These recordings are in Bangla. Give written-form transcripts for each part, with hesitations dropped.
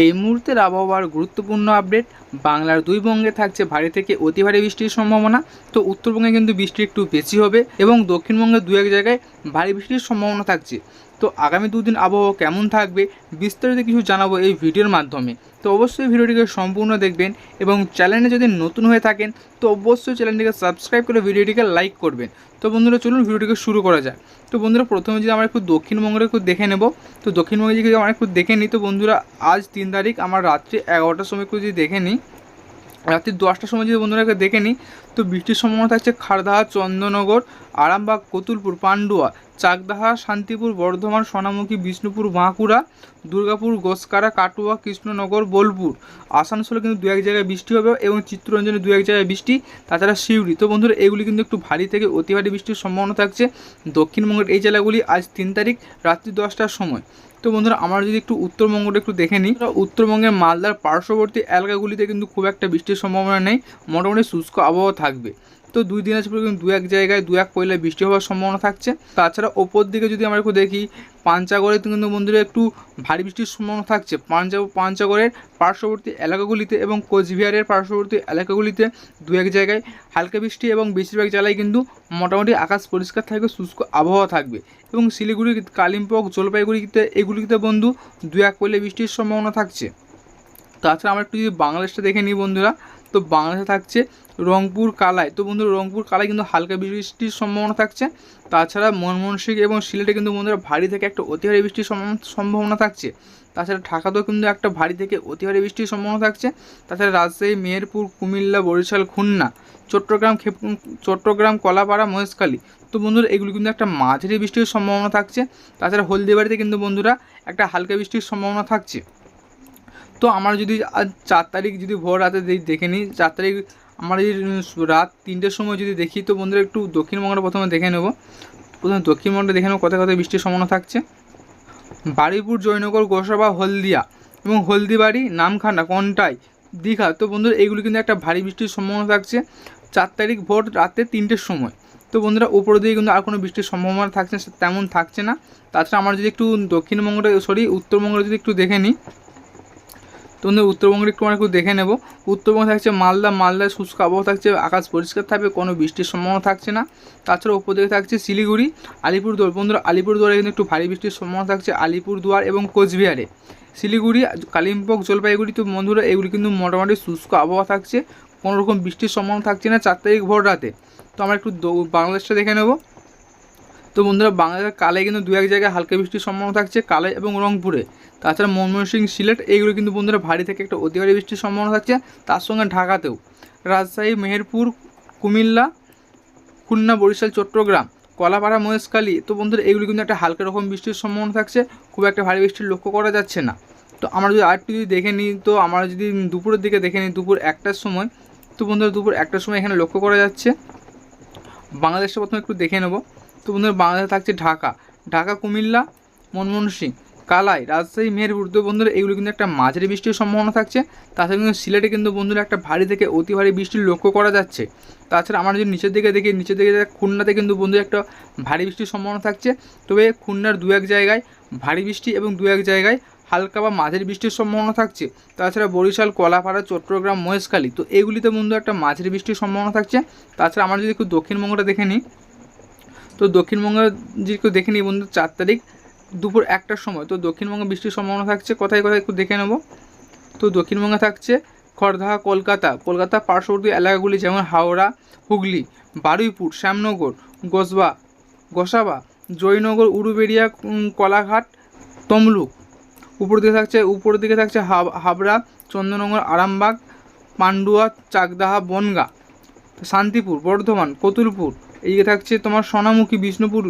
এই মুহূর্তের আবহাওয়ার গুরুত্বপূর্ণ আপডেট। বাংলার দুই বঙ্গে থাকছে ভারী থেকে অতি ভারী বৃষ্টির সম্ভাবনা। তো উত্তরবঙ্গে কিন্তু বৃষ্টি একটু বেশি হবে এবং দক্ষিণবঙ্গে দু এক জায়গায় ভারী বৃষ্টির সম্ভাবনা থাকছে। তো আগামী দুদিন আবহাওয়া কেমন থাকবে বিস্তারিত কিছু জানাবো এই ভিডিওর মাধ্যমে। তো অবশ্যই ভিডিওটিকে সম্পূর্ণ দেখবেন এবং চ্যানেলে যদি নতুন হয়ে থাকেন তো অবশ্যই চ্যানেলটিকে সাবস্ক্রাইব করে ভিডিওটিকে লাইক করবেন। তো বন্ধুরা চলুন ভিডিওটিকে শুরু করা যায়। তো বন্ধুরা প্রথমে যদি আমরা একটু দক্ষিণবঙ্গের একটু দেখে নেব। তো দক্ষিণবঙ্গে যদি আমরা একটু দেখে নিই তো বন্ধুরা আজ 3 তারিখ আমার রাত্রি 11টার সময় একটু যদি দেখে নিই, রাত্রি 10টার সময় যদি বন্ধুরাকে দেখে নিই তো বৃষ্টির সম্ভাবনা থাকছে খারদাহা, চন্দননগর, আরামবাগ, কতুলপুর, পান্ডুয়া, চাকদাহা, শান্তিপুর, বর্ধমান, সোনামুখী, বিষ্ণুপুর, বাঁকুড়া, দুর্গাপুর, গোসকারা, কাটুয়া, কৃষ্ণনগর, বোলপুর, আসানসোলে কিন্তু দু এক জায়গায় বৃষ্টি হবে এবং চিত্তরঞ্জনে দু এক জায়গায় বৃষ্টি, তাছাড়া সিউড়ি। তো বন্ধুরা এগুলি কিন্তু একটু ভারী থেকে অতি ভারী বৃষ্টির সম্ভাবনা থাকছে দক্ষিণবঙ্গের এই জেলাগুলি আজ 3 তারিখ রাত্রি 10টার সময়। তো বন্ধুরা আমরা যদি একটু উত্তরবঙ্গটা একটু দেখে নিই, উত্তরবঙ্গের মালদার পার্শ্ববর্তী এলাকাগুলিতে কিন্তু খুব একটা বৃষ্টির সম্ভাবনা নেই, মোটামুটি শুষ্ক আবহাওয়া থাকবে। তো 2 দিনাজপুরে কিন্তু দু এক জায়গায় দু এক পয়লা বৃষ্টি হওয়ার সম্ভাবনা থাকছে। তাছাড়া ওপর দিকে যদি আমরা একটু দেখি পাঞ্চাগড়ে কিন্তু বন্ধুরা একটু ভারী বৃষ্টির সম্ভাবনা থাকছে পাঞ্চাগড়ের পার্শ্ববর্তী এলাকাগুলিতে এবং কোচবিহারের পার্শ্ববর্তী এলাকাগুলিতে দু এক জায়গায় হালকা বৃষ্টি এবং বেশিরভাগ জেলায় কিন্তু মোটামুটি আকাশ পরিষ্কার থাকবে, শুষ্ক আবহাওয়া থাকবে। এবং শিলিগুড়ি, কালিম্পং, জলপাইগুড়িতে এগুলিতে বন্ধু দু এক পয়লা বৃষ্টির সম্ভাবনা থাকছে। তাছাড়া আমরা একটু যদি বাংলাদেশটা দেখে নিই বন্ধুরা, তো বাংলাদেশে থাকছে রংপুর, কালাই। তো বন্ধুরা রংপুর, কালাই কিন্তু হালকা বৃষ্টির সম্ভাবনা থাকছে। তাছাড়া ময়মনসিংহ এবং সিলেটে কিন্তু বন্ধুরা ভারী থেকে একটা অতি ভারী বৃষ্টির সম্ভাবনা থাকছে। তাছাড়া ঢাকাতেও কিন্তু একটা ভারী থেকে অতি ভারী বৃষ্টির সম্ভাবনা থাকছে। তাছাড়া রাজশাহী, মেহেরপুর, কুমিল্লা, বরিশাল, খুলনা, চট্টগ্রাম, কলাপাড়া, মহেশখালী, তো বন্ধুরা এগুলো কিন্তু একটা মাঝারি বৃষ্টির সম্ভাবনা থাকছে। তাছাড়া হলদিবাড়িতে কিন্তু বন্ধুরা একটা হালকা বৃষ্টির সম্ভাবনা থাকছে। তো আমরা যদি আজ 4 তারিখ যদি ভোর রাতে দেখে নিই, 4 তারিখ আমরা যদি রাত 3টের সময় যদি দেখি তো বন্ধুরা একটু দক্ষিণবঙ্গটা প্রথমে দেখে নেব। প্রথমে দক্ষিণবঙ্গটা দেখে নেব কোথায় কোথায় বৃষ্টির সম্ভাবনা থাকছে। বারুইপুর, জয়নগর, গোসাবা, হলদিয়া এবং হলদিবাড়ি, নামখানা, কন্টাই, দীঘা, তো বন্ধুরা এইগুলি কিন্তু একটা ভারী বৃষ্টির সম্ভাবনা থাকছে 4 তারিখ ভোর রাতে 3টের সময়। তো বন্ধুরা উপরের দিকে কিন্তু আর কোনো বৃষ্টির সম্ভাবনা থাকছে তেমন থাকছে না। তাছাড়া আমরা যদি একটু উত্তরবঙ্গটা যদি একটু দেখে নিই, তোমাদের উত্তরবঙ্গের একটু আমরা একটু দেখে নেব। উত্তরবঙ্গে থাকছে মালদায় শুষ্ক আবহাওয়া থাকছে, আকাশ পরিষ্কার থাকবে, কোনো বৃষ্টির সম্ভাবনা থাকছে না। তাছাড়া উপর দিকে থাকছে শিলিগুড়ি, আলিপুরদুয়ার। বন্ধুরা আলিপুরদুয়ারে কিন্তু একটু ভারী বৃষ্টির সম্ভাবনা থাকছে আলিপুরদুয়ার এবং কোচবিহারে। শিলিগুড়ি, কালিম্পং, জলপাইগুড়ি, তো বন্ধুরা এগুলি কিন্তু মোটামুটি শুষ্ক আবহাওয়া থাকছে, কোনো রকম বৃষ্টির সম্ভাবনা থাকছে না 4 তারিখ ভোর রাতে। তো আমরা একটু বাংলাদেশটা দেখে নেব। তো বন্ধুরা বাংলাদেশের কালাই কিন্তু দু এক জায়গায় হালকা বৃষ্টির সম্ভাবনা থাকছে, কালাই এবং রংপুরে। তাছাড়া ময়মনসিংহ, সিলেট এইগুলো কিন্তু বন্ধুরা ভারী থেকে একটা অতি ভারী বৃষ্টির সম্ভাবনা থাকছে। তার সঙ্গে ঢাকাতেও রাজশাহী, মেহেরপুর, কুমিল্লা, খুলনা, বরিশাল, চট্টগ্রাম, কলাপাড়া, মহেশখালী, তো বন্ধুরা এগুলো কিন্তু একটা হালকা রকম বৃষ্টির সম্ভাবনা থাকছে, খুব একটা ভারী বৃষ্টির লক্ষ্য করা যাচ্ছে না। তো আমরা যদি আরেকটু যদি দেখে নিই, তো আমরা যদি দুপুরের দিকে দেখে নিই, দুপুর 1টার সময়, তো বন্ধুরা দুপুর 1টার সময় এখানে লক্ষ্য করা যাচ্ছে। বাংলাদেশটা প্রথমে একটু দেখে নেব। তো বন্ধুরা বাংলাদেশে থাকছে ঢাকা, কুমিল্লা, ময়মনসিংহ, কালাই, রাজশাহী, মেহেরপুর, তো বন্ধুরা এগুলো কিন্তু একটা মাঝারি বৃষ্টির সম্ভাবনা থাকছে। তাছাড়া কিন্তু সিলেটে কিন্তু বন্ধুরা একটা ভারী থেকে অতি ভারী বৃষ্টির লক্ষ্য করা যাচ্ছে। তাছাড়া আমরা যদি নিচের দিকে দেখি, খুলনাতে কিন্তু বন্ধুরা একটা ভারী বৃষ্টির সম্ভাবনা থাকছে। তবে খুলনার দু এক জায়গায় ভারী বৃষ্টি এবং দু এক জায়গায় হালকা বা মাঝারি বৃষ্টির সম্ভাবনা থাকছে। তাছাড়া বরিশাল, কলাপাড়া, চট্টগ্রাম, মহেশখালী, তো এগুলিতে বন্ধু একটা মাঝারি বৃষ্টির সম্ভাবনা থাকছে। তাছাড়া আমরা যদি একটু দক্ষিণবঙ্গটা দেখে নিই, তো দক্ষিণবঙ্গে যদি একটু দেখে নিই বন্ধু 4 তারিখ দুপুর 1টার সময়, তো দক্ষিণবঙ্গে বৃষ্টির সম্ভাবনা থাকছে কোথায় কোথায় একটু দেখে নেব। তো দক্ষিণবঙ্গে থাকছে খড়দহা, কলকাতা পার্শ্ববর্তী এলাকাগুলি যেমন হাওড়া, হুগলি, বারুইপুর, শ্যামনগর, গোসাবা, জয়নগর, উলুবেড়িয়া, কলাঘাট, তমলুক। উপরের দিকে থাকছে হাবড়া, চন্দননগর, আরামবাগ, পান্ডুয়া, চাকদাহা, বনগা, শান্তিপুর, বর্ধমান, কতুলপুর। এইদিকে থাকছে তোমার সোনামুখী, বিষ্ণুপুর,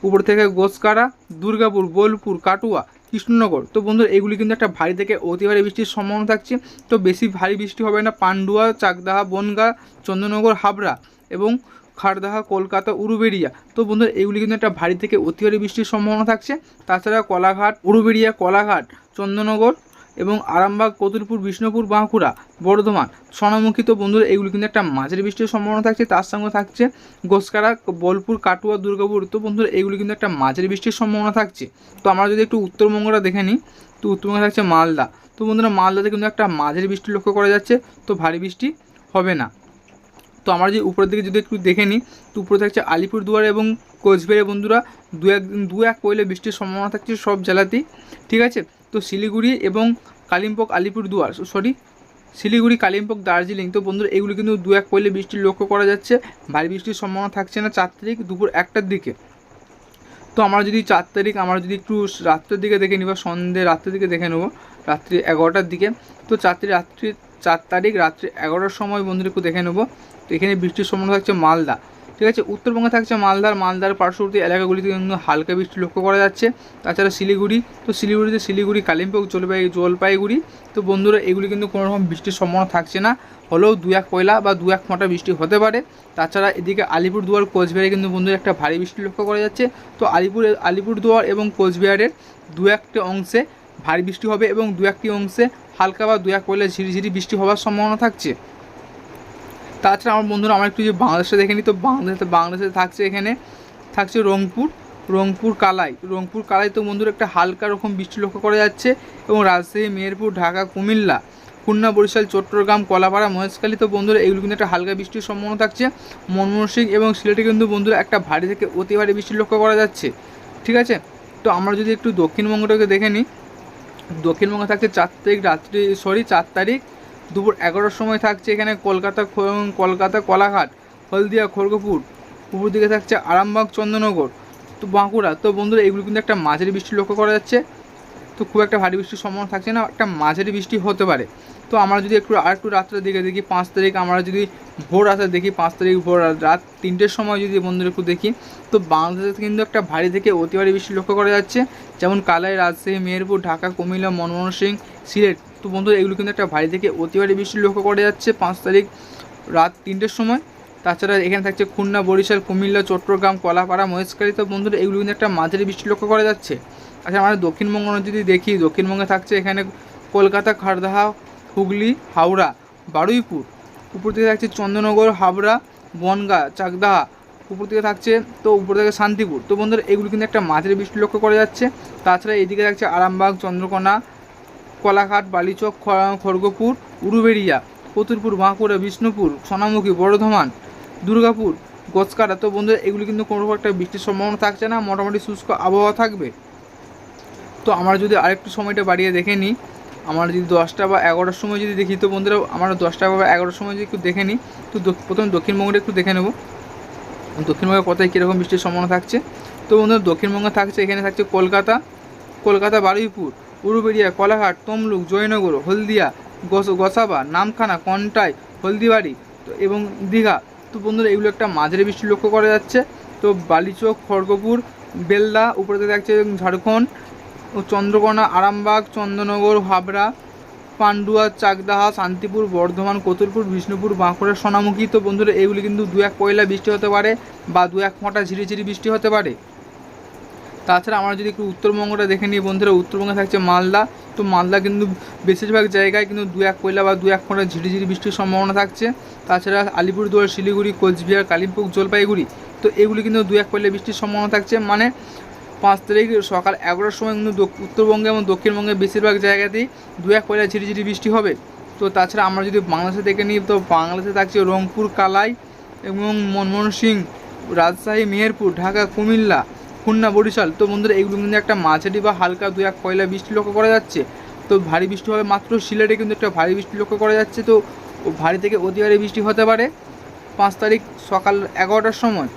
উপর থেকে গোসকারা, দুর্গাপুর, বোলপুর, কাটুয়া, কৃষ্ণনগর। তো বন্ধুরা এগুলি কিন্তু একটা ভারী থেকে অতি ভারী বৃষ্টির সম্ভাবনা থাকছে। তো বেশি ভারী বৃষ্টি হবে না পান্ডুয়া, চাকদাহা, বনগা, চন্দননগর, হাবড়া এবং খারদাহা, কলকাতা, উলুবেড়িয়া। তো বন্ধুরা এগুলি কিন্তু একটা ভারী থেকে অতি ভারী বৃষ্টির সম্ভাবনা থাকছে। তাছাড়া উলুবেড়িয়া, কলাঘাট, চন্দননগর এবং আরামবাগ, কতুলপুর, বিষ্ণুপুর, বাঁকুড়া, বর্ধমান, সোনামুখী, তো বন্ধুরা এগুলি কিন্তু একটা মাঝারি বৃষ্টির সম্ভাবনা থাকছে। তার সঙ্গে থাকছে গোসকারা, বোলপুর, কাটুয়া, দুর্গাপুর, তো বন্ধুরা এগুলি কিন্তু একটা মাঝারি বৃষ্টির সম্ভাবনা থাকছে। তো আমরা যদি একটু উত্তরবঙ্গটা দেখে নিই, তো উত্তরবঙ্গে থাকছে মালদা, তো বন্ধুরা মালদাতে কিন্তু একটা মাঝারি বৃষ্টি লক্ষ্য করা যাচ্ছে, তো ভারী বৃষ্টি হবে না। তো আমরা যদি উপরের দিকে যদি একটু দেখে নিই, তো উপরে থাকছে আলিপুরদুয়ার এবং কোচবিহারে বন্ধুরা দু এক পয়লা বৃষ্টির সম্ভাবনা থাকছে সব জেলাতেই, ঠিক আছে। তো শিলিগুড়ি এবং কালিম্পং আলিপুরদুয়ার শিলিগুড়ি কালিম্পং দার্জিলিং, তো বন্ধুরা এগুলো কিন্তু দু এক পয়লা বৃষ্টির লক্ষ্য করা যাচ্ছে, ভারী বৃষ্টির সম্ভাবনা থাকছে না 4 তারিখ দুপুর 1টার দিকে। তো আমরা যদি 4 তারিখ আমরা যদি একটু রাত্রের দিকে দেখে নিই বা সন্ধ্যে রাত্রের দিকে দেখে নেবো, রাত্রি 11টার দিকে। তো 4 তারিখ রাত্রি 11টার সময় বন্ধুরা একটু দেখে নেবো। তো এখানে বৃষ্টির সম্ভাবনা থাকছে মালদা, ঠিক আছে। উত্তরবঙ্গে থাকছে মালদার পার্শ্ববর্তী এলাকাগুলিতে কিন্তু হালকা বৃষ্টি লক্ষ্য করা যাচ্ছে। তাছাড়া শিলিগুড়ি কালিম্পং জলপাইগুড়ি, তো বন্ধুরা এগুলি কিন্তু কোনো রকম বৃষ্টির সম্ভাবনা থাকছে না, হলেও 2-1 পয়লা বা 2-1 ফোঁটা বৃষ্টি হতে পারে। তাছাড়া এদিকে আলিপুরদুয়ার কোচবিহারে কিন্তু বন্ধুরা একটা ভারী বৃষ্টি লক্ষ্য করা যাচ্ছে। তো আলিপুরদুয়ার এবং কোচবিহারের 2-1টি অংশে ভারী বৃষ্টি হবে এবং 2-1টি অংশে হালকা বা 2-1 পয়লা ঝিরিঝিরি বৃষ্টি হওয়ার সম্ভাবনা থাকছে। তাছাড়া আমার বন্ধুরা আমরা একটু যে বাংলাদেশে দেখে নিই, তো বাংলাদেশে থাকছে এখানে থাকছে রংপুর কালাই, তো বন্ধুরা একটা হালকা রকম বৃষ্টি লক্ষ্য করা যাচ্ছে। এবং রাজশাহী, মেহেরপুর, ঢাকা, কুমিল্লা, খুলনা, বরিশাল, চট্টগ্রাম, কলাপাড়া, মহেশখালী, তো বন্ধুরা এগুলো কিন্তু একটা হালকা বৃষ্টির সম্ভাবনা থাকছে। ময়মনসিংহ এবং সিলেটে কিন্তু বন্ধুরা একটা ভারী থেকে অতি ভারী বৃষ্টি লক্ষ্য করা যাচ্ছে, ঠিক আছে। তো আমরা যদি একটু দক্ষিণবঙ্গটাকে দেখে নিই, দক্ষিণবঙ্গে থাকছে 4 তারিখ দুপুর 11টার সময় থাকছে এখানে কলকাতা, কোলাঘাট, হলদিয়া, খড়গপুর, উপর দিকে থাকছে আরামবাগ, চন্দননগর, তো বাঁকুড়া, তো বন্ধুরা এগুলো কিন্তু একটা মাঝারি বৃষ্টি লক্ষ্য করা যাচ্ছে। তো খুব একটা ভারী বৃষ্টির সম্ভাবনা থাকছে না, একটা মাঝারি বৃষ্টি হতে পারে। তো আমরা যদি একটু রাত্রের দিকে দেখি, 5 তারিখ আমরা যদি ভোর রাতে দেখি, 5 তারিখ ভোর রাত 3টের সময় যদি বন্ধুরা একটু দেখি, তো বাংলাদেশে কিন্তু একটা ভারী থেকে অতি ভারী বৃষ্টি লক্ষ্য করা যাচ্ছে, যেমন কালাই, রাজশাহী, মেহেরপুর, ঢাকা, কুমিল্লা, ময়মনসিংহ, সিলেট, তো বন্ধুরা এগুলো কিন্তু একটা ভারী থেকে অতি ভারী বৃষ্টি লক্ষ্য করা যাচ্ছে 5 তারিখ রাত 3টের সময়। তাছাড়া এখানে থাকছে খুলনা, বরিশাল, কুমিল্লা, চট্টগ্রাম, কলাপাড়া, মহেশখালী, তো বন্ধুরা এগুলো কিন্তু একটা মাঝারি বৃষ্টি লক্ষ্য করা যাচ্ছে। আচ্ছা আমরা দক্ষিণবঙ্গ যদি দেখি, দক্ষিণবঙ্গে থাকছে এখানে কলকাতা, খারদাহা, হুগলি, হাওড়া, বারুইপুর, উপর থেকে থাকছে চন্দননগর, হাবড়া, বনগাঁ, চাকদাহা, উপর থেকে থাকছে তো উপর থেকে শান্তিপুর, তো বন্ধুরা এগুলো কিন্তু একটা মাঝারি বৃষ্টি লক্ষ্য করা যাচ্ছে। তাছাড়া এদিকে থাকছে আরামবাগ, চন্দ্রকোনা, কোলাঘাট, বালিচক, খড়গপুর, উলুবেড়িয়া, কতুলপুর, বাঁকুড়া, বিষ্ণুপুর, সোনামুখী, বর্ধমান, দুর্গাপুর, গোচকারা, তো বন্ধুরা এগুলো কিন্তু কোনো একটা বৃষ্টির সম্ভাবনা থাকছে না, মোটামুটি শুষ্ক আবহাওয়া থাকবে। তো আমরা যদি আরেকটু সময়টা বাড়িয়ে দেখে নিই, আমরা যদি 10টা বা 11টার সময় যদি দেখি, তো বন্ধুরা আমরা 10টা বা 11টার সময় যদি একটু দেখে নিই, তো প্রথমে দক্ষিণবঙ্গটা একটু দেখে নেব, দক্ষিণবঙ্গে কোথায় কীরকম বৃষ্টির সম্ভাবনা থাকছে। তো বন্ধুরা দক্ষিণবঙ্গে থাকছে এখানে থাকছে কলকাতা, বারুইপুর, উলুবেড়িয়া, কোলাঘাট, তমলুক, জয়নগর, হলদিয়া, গোসাবা, নামখানা, কন্টাই, হলদিবাড়ি, তো এবং দীঘা, তো বন্ধুরা এগুলো একটা মাঝারি বৃষ্টি লক্ষ্য করা যাচ্ছে। তো বালিচক, খড়গপুর, বেলদা, উপরে থাকছে ঝাড়খণ্ড, চন্দ্রকোনা, আরামবাগ, চন্দননগর, হাবড়া, পান্ডুয়া, চাকদাহা, শান্তিপুর, বর্ধমান, কতুলপুর, বিষ্ণুপুর, বাঁকুড়া, সোনামুখী, তো বন্ধুরা এগুলি কিন্তু 2-1 পয়লা বৃষ্টি হতে পারে বা 2-1 ফোঁটা ঝিরিঝিরি বৃষ্টি হতে পারে। তাছাড়া আমরা যদি একটু উত্তরবঙ্গটা দেখে নিই বন্ধুরা, উত্তরবঙ্গে থাকছে মালদা, তো মালদা কিন্তু বেশিরভাগ জায়গায় কিন্তু 2-1 পয়লা বা 2-1 ফোঁটা ঝিরিঝিরি বৃষ্টির সম্ভাবনা থাকছে। তাছাড়া আলিপুরদুয়ার, শিলিগুড়ি, কোচবিহার, কালিম্পং, জলপাইগুড়ি, তো এগুলি কিন্তু 2-1 পয়লা বৃষ্টির সম্ভাবনা থাকছে। মানে 5 তারিখ সকাল 11টার সময় কিন্তু উত্তরবঙ্গে এবং দক্ষিণবঙ্গে বেশিরভাগ জায়গাতেই 2-1 পয়লা ঝিরিঝিরি বৃষ্টি হবে। তো তাছাড়া আমরা যদি বাংলাদেশে দেখে নিই, তো বাংলাদেশে থাকছে রংপুর, কালাই এবং ময়মনসিংহ, রাজশাহী, মেহেরপুর, ঢাকা, কুমিল্লা, খুলনা, বরিশাল, তো বন্ধুরা এগুলো কিন্তু একটা মাঝারি বা হালকা 2-1 পয়লা বৃষ্টি লক্ষ্য করা যাচ্ছে। তো ভারী বৃষ্টি হবে মাত্র সিলেটে কিন্তু একটা ভারী বৃষ্টি লক্ষ্য করা যাচ্ছে, তো ভারী থেকে অতি ভারী বৃষ্টি হতে পারে 5 তারিখ সকাল 11টার সময়।